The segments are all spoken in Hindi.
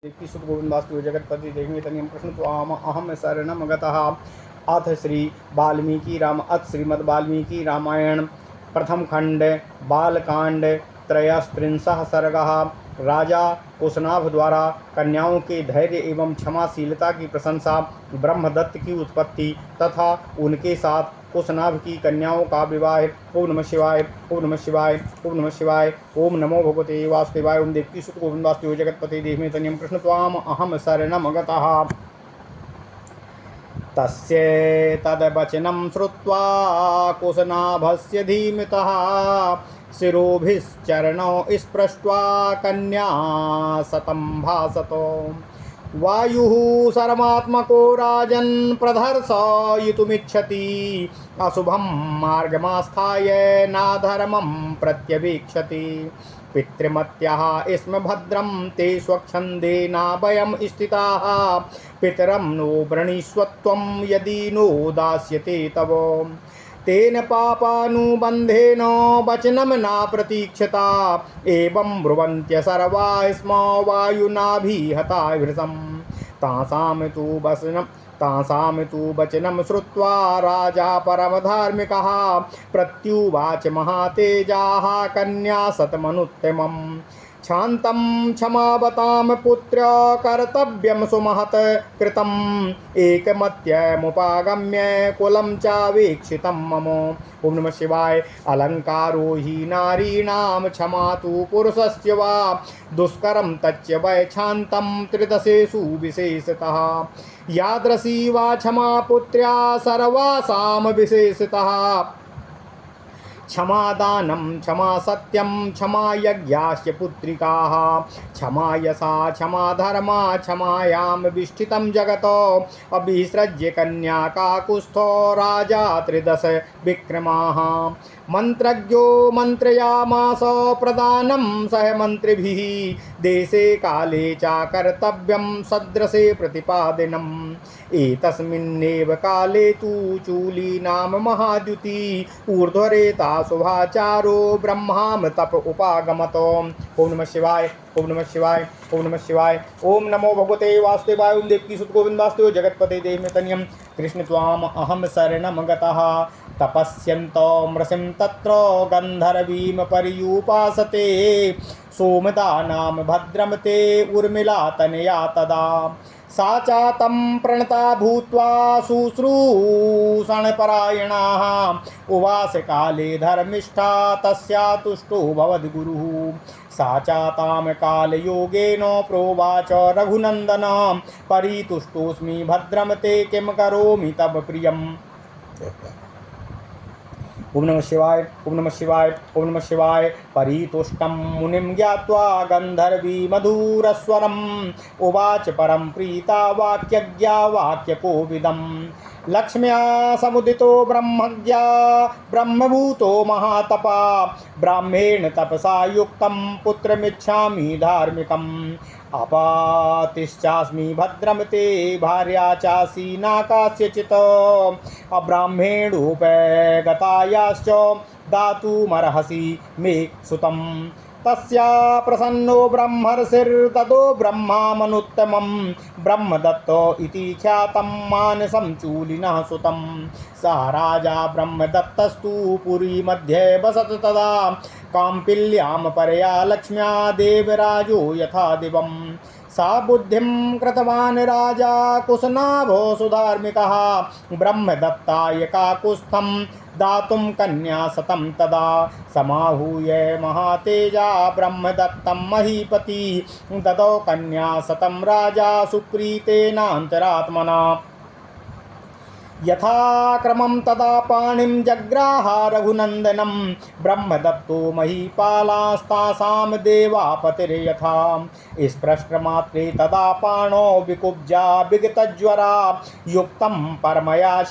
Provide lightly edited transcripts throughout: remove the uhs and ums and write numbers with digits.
सुत गोविंदास्तु जगत्पति देखेंगे तनियम प्रश्न तो अहम शरणम गतः। अथ श्री वाल्मीकि राम अथ श्रीमद् वाल्मीकि रामायण प्रथम खंड बालकांड त्रयस्त्रिंशः सर्गः। राजा कुशनाभ द्वारा कन्याओं के धैर्य एवं क्षमाशीलता की प्रशंसा, ब्रह्मदत्त की उत्पत्ति तथा उनके साथ कुशनाभ की कन्याओं का विवाह। ओम नमः शिवाय, ओम नमः शिवाय, ओम नमः शिवाय। ओम नमो भगवते वासुदेवाय। ओम देवकी सुत गोविंदास्तु जगत्पते देहि मे तनियम कृष्ण त्वाम अहम शरणम गतः। तस्य तद्वचनं श्रुत्वा कुशनाभस्य धीमितः शिरोभिश्चरणौ स्पृष्ट्वा कन्या सतं भासतो। वायुः सर्वात्मको राजन् प्रदर्शयितुमिच्छति अशुभं मार्गमास्थाय नाधर्मं प्रत्यवेक्षति। पितृमत्याः स्म भद्रं ते स्वच्छन्देनाभयं स्थिताः पितरं नो वृणीष्वत्वं यदि नो दास्यते तव। तेन पापानुबन्धेन वचनं न प्रतीक्षता एवं ब्रुवन्त्य सर्वा स्म वायुनाभिहता वृषं। तासां तु वचनं श्रुत्वा राजा परमधार्मिकः प्रत्युवाच महातेजाः कन्या सतमनुत्तमम्। क्षान्तं क्षमावतां पुत्र कर्तव्यं सुमहत् कृतम् एकमत्यमुपागम्य कुलं चावेक्षितं मम। ओम नमः शिवाय। अलङ्कारो हि नारीणां क्षमा तु पुरुषस्य वा दुष्करं तच्च वैक्षान्तं त्रिदशेषु विशेषतः। यादृशी वा क्षमा पुत्र्या सर्वासां विशेषतः। क्षमा दानं क्षमा सत्यं क्षमा यज्ञाश्च पुत्रिकाः क्षमा यशा क्षमा धर्मा क्षमायां विष्ठितं जगतो अभिसृज्य कन्या काकुस्थो राजा त्रिदश विक्रमाः। मंत्रज्ञो मंत्रयामास प्रदानं सह मंत्रिभिः देशे काले च कर्तव्यं सदृशे प्रतिपादनम्। एतस्मिन्नेव काले तु चूली नाम महाद्युति ऊर्ध्वरेता शुभाचारो ब्रह्माम तप उपागमतो। ओम नमः शिवाय, ओम नमः शिवाय, ओम नमः शिवाय। ओम नमो भगवते वासुदेवाय। ओम देवकी सुत गोविंदास्तु जगत्पते देहि मे तनियं कृष्ण त्वाम अहम शरणम गतः। तपस्यन्तो मृषिं तत्र गन्धर्वीं पर्युपासते सोमदानां भद्रं ते उर्मिला तनया तदा। सा चातं प्रणता भूत्वा शुश्रूषणपरायणाः उवास काले धर्मिष्ठा तस्या तुष्टो भवद्गुरुः। सा चातां कालयोगेन प्रोवाच रघुनन्दन परितुष्टोऽस्मि भद्रं ते किं करोमि तव प्रियम्। ओम नमः शिवाय, ओम नमः शिवाय, ओम नमः शिवाय। परितुष्टं मुनिं ज्ञात्वा गन्धर्वी मधुरस्वरम् उवाच परं प्रीता वाक्यज्ञा वाक्यकोविदम्। लक्ष्म्या समुदितो ब्रह्मज्ञा ब्रह्मभूतो महातपा ब्राह्मेण तपसा युक्तं पुत्रमिच्छामि धार्मिकम्। अपातिश्चास्मि भद्रं ते भार्या चासी न कास्यचित् अब्राह्मेणोपगतायाश्च दातुमर्हसि मे सुतम्। तस्या प्रसन्नो ब्रह्मर्षिर्ददो ब्रह्मामनुत्तमं ब्रह्मदत्तो इति ख्यातं मानसं चूलिनः सुतं। सा राजा ब्रह्मदत्तस्तु पुरी मध्ये वसत तदा काम्पिल्यां परया लक्ष्म्या देवराजो यथा दिवम्। सा बुद्धिं कृतवान् राजा कुशनाभो सुधार्मिकः ब्रह्मदत्ताय काकुस्थं दातुं कन्या सतं तदा। समाहूय महातेजा ब्रह्मदत्तं महीपति ददौ कन्या सतं राजा सुप्रीतेनान्तरात्मना। यथाक्रमं तदा पाणिं जग्राह रघुनन्दनं ब्रह्मदत्तो महीपालास्तासां देवापतिर्यथा। स्पृष्टमात्रे तदा पाणो विकुब्जा विगतज्वरा युक्तं परमया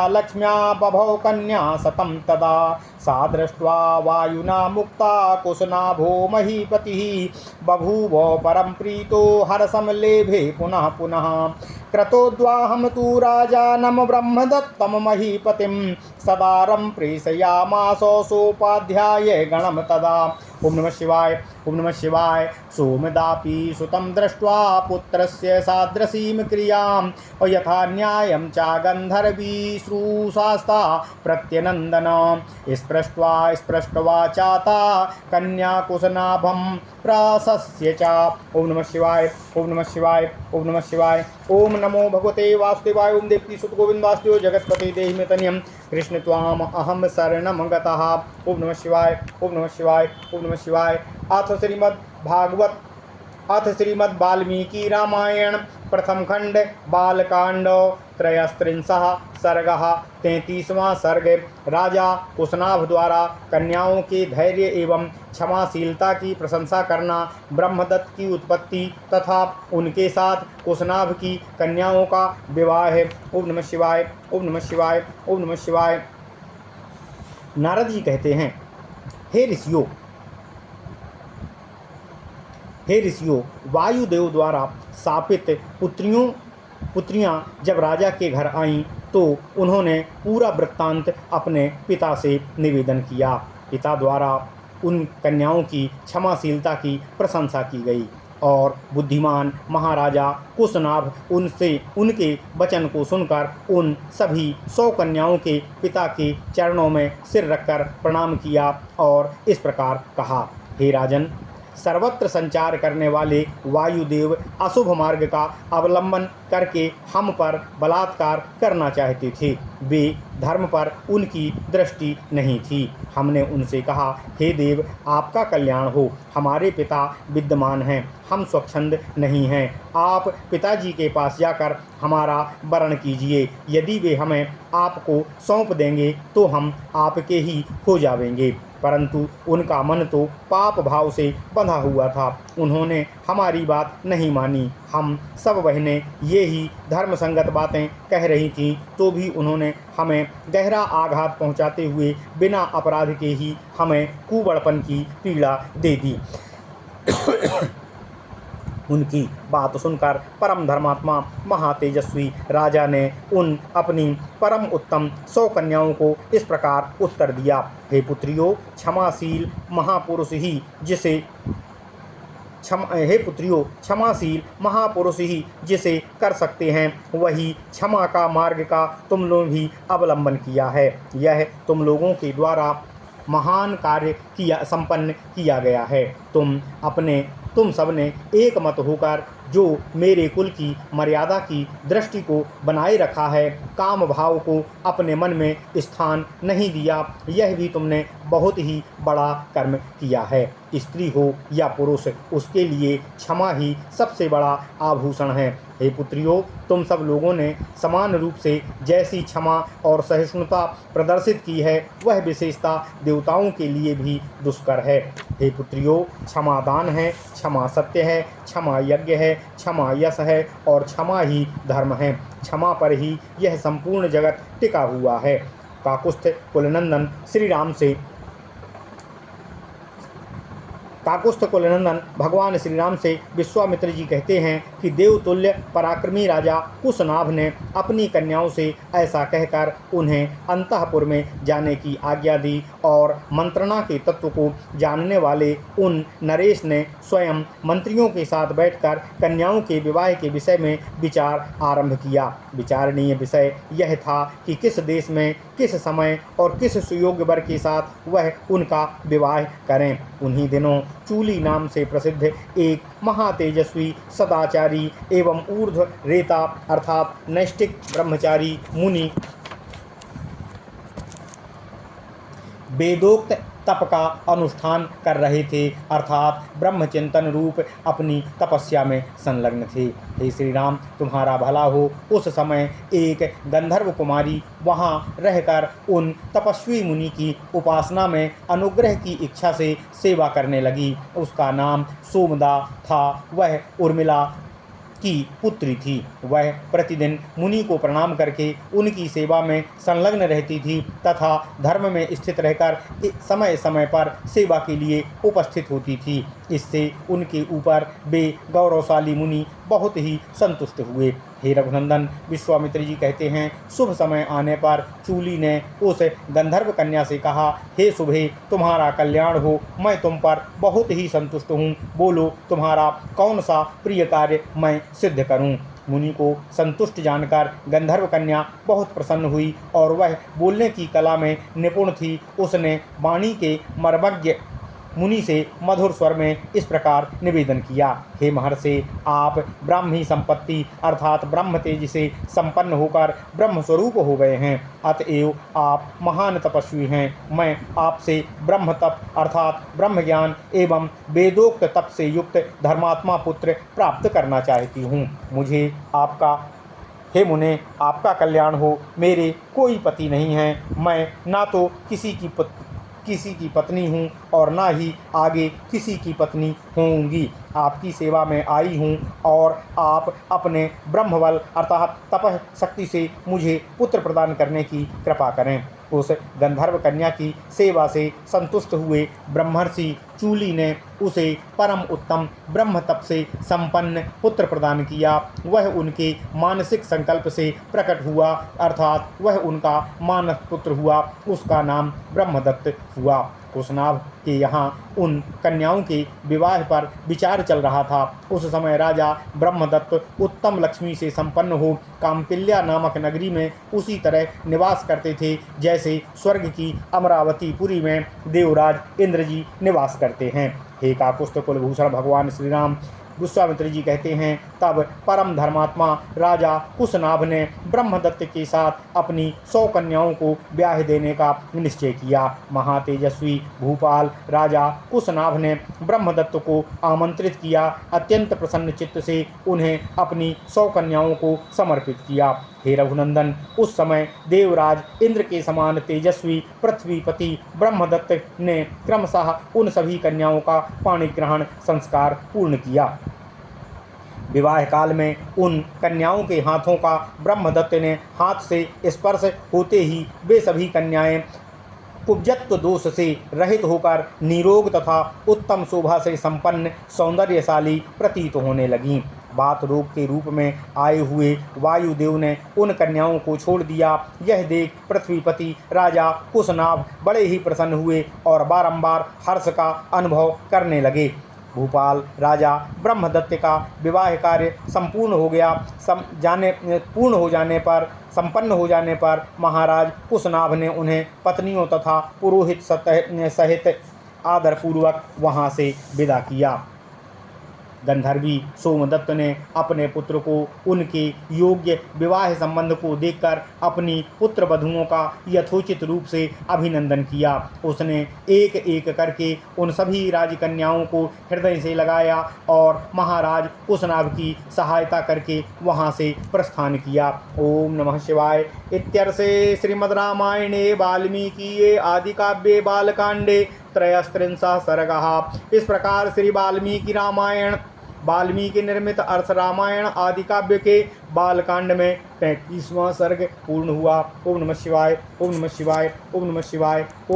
लक्ष्म्या बभौ कन्या सतं तदा। सा दृष्ट्वा वायुना मुक्ता कुशनाभो महीपतिः बभूव परं प्रीतो हर्षं लेभे पुनः पुनः। क्रतोद्वाहं तु राजानं ब्रह्मदत्तं महीपतिं सदारं प्रेषयामास सोपाध्याय गणं तदा। ओम नमः शिवाय, ओम नमः शिवाय। सोमदापि सुतं दृष्ट्वा पुत्रस्य सादृशीं क्रियां यथा न्यायं च गन्धर्वीश्रूशास्ता प्रत्यनन्दन स्पृष्ट्वा चाता कन्याकुशनाभं प्राशस्य च। ओम नमः शिवाय, ओम नमः शिवाय, ओम नमः शिवाय। ओम नमो भगवते वासुदेवाय। ओम देवकी सुत गोविंद वासुदेव जगत्पते देहि मे तनयम् कृष्ण त्वाम अहम शरणं गतः। ओम नमः शिवाय, ओम नमः शिवाय, ओम नमः शिवाय। अथ श्रीमद् वाल्मीकि रामायण प्रथम खंड बालकांड त्रयस्त्रिंशः सर्गः 33वां सर्ग। राजा कुशनाभ द्वारा कन्याओं के धैर्य एवं क्षमाशीलता की प्रशंसा करना, ब्रह्मदत्त की उत्पत्ति तथा उनके साथ कुशनाभ की कन्याओं का विवाह है। ओम नमः शिवाय, ओम नमः शिवाय, ओम नमः शिवाय। नारद जी कहते हैं, हे ऋषियों, वायुदेव द्वारा शापित पुत्रियां जब राजा के घर आईं तो उन्होंने पूरा वृत्तांत अपने पिता से निवेदन किया। पिता द्वारा उन कन्याओं की क्षमाशीलता की प्रशंसा की गई और बुद्धिमान महाराजा कुशनाभ उनके वचन को सुनकर उन सभी 100 कन्याओं के पिता के चरणों में सिर रखकर प्रणाम किया और इस प्रकार कहा, हे राजन, सर्वत्र संचार करने वाले वायुदेव अशुभ मार्ग का अवलंबन करके हम पर बलात्कार करना चाहते थे। वे धर्म पर उनकी दृष्टि नहीं थी। हमने उनसे कहा, हे देव, आपका कल्याण हो, हमारे पिता विद्यमान हैं, हम स्वच्छंद नहीं हैं। आप पिताजी के पास जाकर हमारा वरण कीजिए। यदि वे हमें आपको सौंप देंगे तो हम आपके ही हो जाएंगे। परंतु उनका मन तो पाप भाव से बंधा हुआ था। उन्होंने हमारी बात नहीं मानी। हम सब बहनें ये ही धर्म संगत बातें कह रही थीं तो भी उन्होंने हमें गहरा आघात पहुंचाते हुए बिना अपराध के ही हमें कुबड़पन की पीड़ा दे दी। उनकी बात सुनकर परम धर्मात्मा महातेजस्वी राजा ने उन अपनी परम उत्तम 100 कन्याओं को इस प्रकार उत्तर दिया, हे पुत्रियों, क्षमाशील महापुरुष ही जिसे कर सकते हैं, वही क्षमा का मार्ग का तुम लोग भी अवलंबन किया है। यह तुम लोगों के द्वारा महान कार्य संपन्न किया गया है। तुम सबने एक मत होकर जो मेरे कुल की मर्यादा की दृष्टि को बनाए रखा है, काम भाव को अपने मन में स्थान नहीं दिया, यह भी तुमने बहुत ही बड़ा कर्म किया है। स्त्री हो या पुरुष, उसके लिए क्षमा ही सबसे बड़ा आभूषण है। हे पुत्रियों, तुम सब लोगों ने समान रूप से जैसी क्षमा और सहिष्णुता प्रदर्शित की है, वह विशेषता देवताओं के लिए भी दुष्कर है। हे पुत्रियों, क्षमा दान है, क्षमा सत्य है, क्षमा यज्ञ है, क्षमा यश है और क्षमा ही धर्म है। क्षमा पर ही यह संपूर्ण जगत टिका हुआ है। काकुस्थ कुलनंदन भगवान श्री राम से विश्वामित्र जी कहते हैं कि देवतुल्य पराक्रमी राजा कुशनाभ ने अपनी कन्याओं से ऐसा कहकर उन्हें अंतःपुर में जाने की आज्ञा दी और मंत्रणा के तत्व को जानने वाले उन नरेश ने स्वयं मंत्रियों के साथ बैठकर कन्याओं के विवाह के विषय में विचार आरंभ किया। विचारणीय विषय यह था कि किस देश में, किस समय और किस सुयोग्य वर के साथ वह उनका विवाह करें। उन्हीं दिनों चूली नाम से प्रसिद्ध एक महातेजस्वी सदाचारी एवं ऊर्ध्व रेता अर्थात नैष्ठिक ब्रह्मचारी मुनि वेदोक्त तप का अनुष्ठान कर रहे थे, अर्थात ब्रह्मचिंतन रूप अपनी तपस्या में संलग्न थे। हे श्री राम, तुम्हारा भला हो। उस समय एक गंधर्व कुमारी वहाँ रहकर उन तपस्वी मुनि की उपासना में अनुग्रह की इच्छा से सेवा करने लगी। उसका नाम सोमदा था। वह उर्मिला की पुत्री थी। वह प्रतिदिन मुनि को प्रणाम करके उनकी सेवा में संलग्न रहती थी तथा धर्म में स्थित रहकर समय समय पर सेवा के लिए उपस्थित होती थी। इससे उनके ऊपर वे गौरवशाली मुनि बहुत ही संतुष्ट हुए। हे रघुनंदन, विश्वामित्र जी कहते हैं, शुभ समय आने पर चूली ने उस गंधर्व कन्या से कहा, हे शुभे, तुम्हारा कल्याण हो, मैं तुम पर बहुत ही संतुष्ट हूँ। बोलो, तुम्हारा कौन सा प्रिय कार्य मैं सिद्ध करूँ। मुनि को संतुष्ट जानकर गंधर्व कन्या बहुत प्रसन्न हुई और वह बोलने की कला में निपुण थी। उसने वाणी के मर्मज्ञ मुनि से मधुर स्वर में इस प्रकार निवेदन किया, हे महर्षि, आप ब्राह्मी संपत्ति अर्थात ब्रह्म तेज से संपन्न होकर ब्रह्म स्वरूप हो गए हैं। अतएव आप महान तपस्वी हैं। मैं आपसे ब्रह्म तप अर्थात ब्रह्म ज्ञान एवं वेदोक्त तप से युक्त धर्मात्मा पुत्र प्राप्त करना चाहती हूँ। मुझे आपका हे मुने, आपका कल्याण हो। मेरे कोई पति नहीं है। मैं ना तो किसी की पत्नी हूँ और ना ही आगे किसी की पत्नी होंगी। आपकी सेवा में आई हूँ और आप अपने ब्रह्मबल अर्थात तप शक्ति से मुझे पुत्र प्रदान करने की कृपा करें। उस गंधर्व कन्या की सेवा से संतुष्ट हुए ब्रह्मर्षि चूली ने उसे परम उत्तम ब्रह्म तप से संपन्न पुत्र प्रदान किया। वह उनके मानसिक संकल्प से प्रकट हुआ अर्थात वह उनका मानस पुत्र हुआ। उसका नाम ब्रह्मदत्त हुआ। कुशनाभ के यहाँ उन कन्याओं के विवाह पर विचार चल रहा था। उस समय राजा ब्रह्मदत्त उत्तम लक्ष्मी से संपन्न हो काम्पिल्या नामक नगरी में उसी तरह निवास करते थे जैसे स्वर्ग की अमरावती पुरी में देवराज इंद्र जी निवास करते हैं। हे काकुस्थ कुलभूषण भगवान श्री राम, विश्वामित्र जी कहते हैं, तब परम धर्मात्मा राजा कुशनाभ ने ब्रह्मदत्त के साथ अपनी 100 कन्याओं को ब्याह देने का निश्चय किया। महातेजस्वी भूपाल राजा कुशनाभ ने ब्रह्मदत्त को आमंत्रित किया। अत्यंत प्रसन्न चित्त से उन्हें अपनी 100 कन्याओं को समर्पित किया। हे रघुनंदन, उस समय देवराज इंद्र के समान तेजस्वी पृथ्वीपति ब्रह्मदत्त ने क्रमशः उन सभी कन्याओं का पाणिग्रहण संस्कार पूर्ण किया। विवाह काल में उन कन्याओं के हाथों का ब्रह्मदत्त ने हाथ से स्पर्श होते ही वे सभी कन्याएं कुब्जत्व दोष से रहित होकर निरोग तथा उत्तम शोभा से संपन्न सौंदर्यशाली प्रतीत होने लगीं। बात रोग के रूप में आए हुए वायुदेव ने उन कन्याओं को छोड़ दिया। यह देख पृथ्वीपति राजा कुशनाभ बड़े ही प्रसन्न हुए और बारंबार हर्ष का अनुभव करने लगे। भूपाल राजा ब्रह्मदत्त का विवाह कार्य संपूर्ण हो जाने पर महाराज कुशनाभ ने उन्हें पत्नियों तथा पुरोहित सहित आदरपूर्वक वहां से विदा किया। गंधर्वी सोमदत्त ने अपने पुत्र को उनके योग्य विवाह संबंध को देखकर अपनी पुत्र वधुओं का यथोचित रूप से अभिनंदन किया। उसने एक एक करके उन सभी राजकन्याओं को हृदय से लगाया और महाराज कुशनाभ की सहायता करके वहां से प्रस्थान किया। ओम नमः शिवाय। इत्यर्थे श्रीमद् रामायणे वाल्मीकिये आदिकाव्ये बालकांडे 33 सर्गः। इस प्रकार श्री वाल्मीकि निर्मित अर्थ रामायण आदि काव्य के बालकांड में 33वां सर्ग पूर्ण हुआ। ओम नमः शिवाय, ओम नमः शिवाय, ओम नमः शिवाय।